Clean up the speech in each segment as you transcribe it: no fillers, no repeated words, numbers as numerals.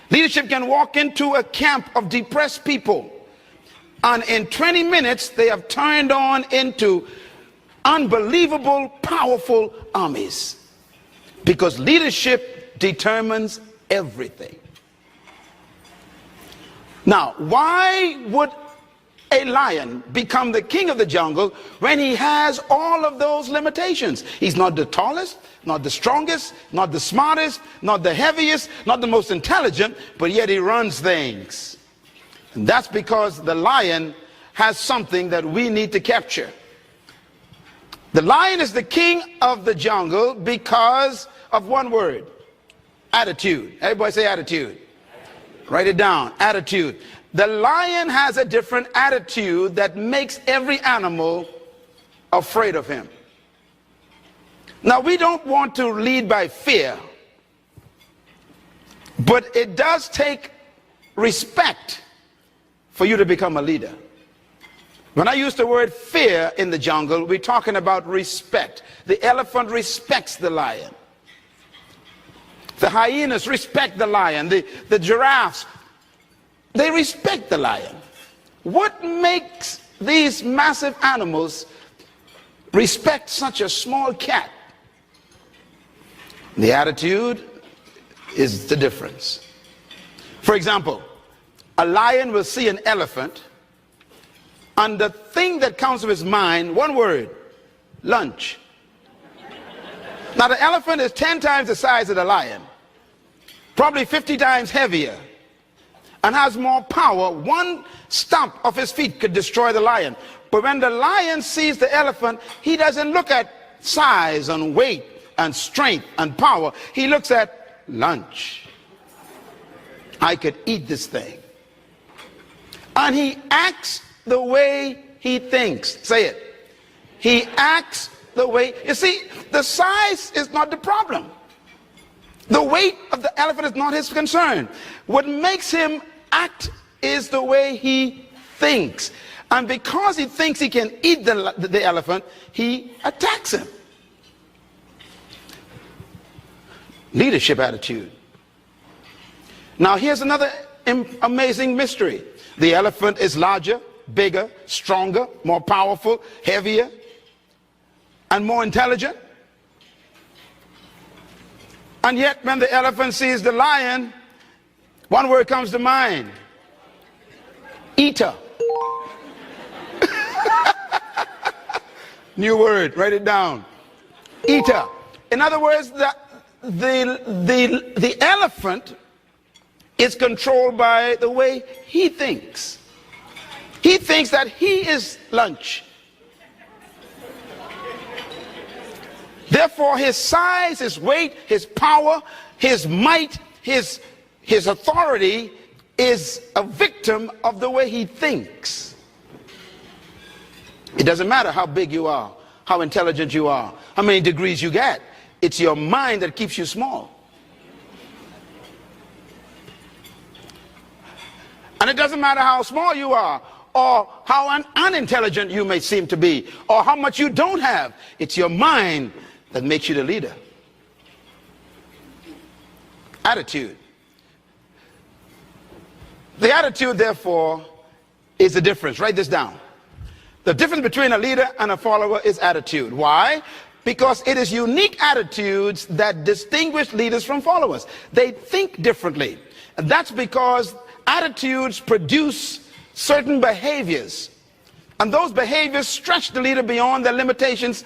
Leadership can walk into a camp of depressed people, and in 20 minutes they have turned on into unbelievable, powerful armies. Because leadership determines everything. Now, why would a lion become the king of the jungle when he has all of those limitations? He's not the tallest, not the strongest, not the smartest, not the heaviest, not the most intelligent, but yet he runs things. And that's because the lion has something that we need to capture. The lion is the king of the jungle because of one word: attitude. Everybody say attitude. Write it down. Attitude. The lion has a different attitude that makes every animal afraid of him. Now, we don't want to lead by fear, but it does take respect for you to become a leader. When I use the word fear in the jungle, we're talking about respect. The elephant respects the lion. The hyenas respect the lion. The giraffes, they respect the lion. What makes these massive animals respect such a small cat? The attitude is the difference. For example, a lion will see an elephant, and the thing that comes to his mind, one word: lunch. Now, the elephant is 10 times the size of the lion, probably 50 times heavier, and has more power. One stomp of his feet could destroy the lion. But when the lion sees the elephant, he doesn't look at size and weight and strength and power. He looks at lunch. I could eat this thing. And he acts the way he thinks. Say it. He acts the way. You see, the size is not the problem. The weight of the elephant is not his concern. What makes him act is the way he thinks. And because he thinks he can eat the elephant, he attacks him. Leadership attitude. Now, here's another amazing mystery. The elephant is larger, bigger, stronger, more powerful, heavier, and more intelligent. And yet, when the elephant sees the lion, one word comes to mind: eater. New word, write it down. Eater. In other words, the elephant is controlled by the way he thinks. He thinks that he is lunch. Therefore, his size, his weight, his power, his might, his authority is a victim of the way he thinks. It doesn't matter how big you are, how intelligent you are, how many degrees you get. It's your mind that keeps you small. And it doesn't matter how small you are, or how unintelligent you may seem to be, or how much you don't have. It's your mind that makes you the leader. Attitude. The attitude, therefore, is the difference. Write this down. The difference between a leader and a follower is attitude. Why? Because it is unique attitudes that distinguish leaders from followers. They think differently. And that's because attitudes produce certain behaviors. And those behaviors stretch the leader beyond the limitations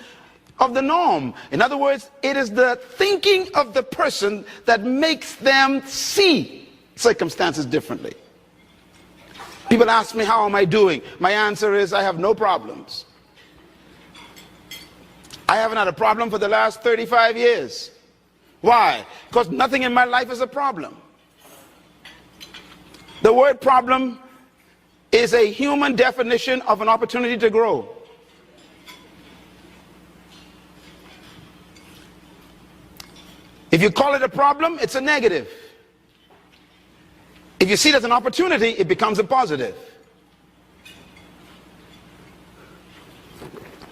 of the norm. In other words, it is the thinking of the person that makes them see circumstances differently. People ask me, how am I doing? My answer is, I have no problems. I haven't had a problem for the last 35 years. Why? Because nothing in my life is a problem. The word problem is a human definition of an opportunity to grow. If you call it a problem, it's a negative. If you see it as an opportunity, it becomes a positive.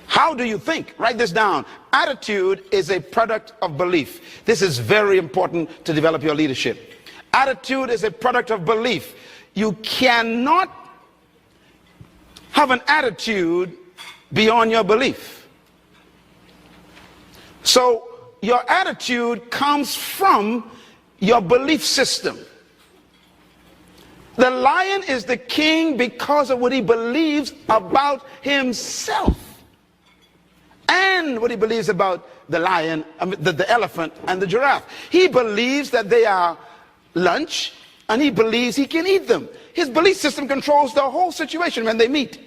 How do you think? Write this down. Attitude is a product of belief. This is very important to develop your leadership. Attitude is a product of belief. You cannot have an attitude beyond your belief. So your attitude comes from your belief system. The lion is the king because of what he believes about himself and what he believes about the lion, the elephant and the giraffe. He believes that they are lunch and he believes he can eat them. His belief system controls the whole situation when they meet.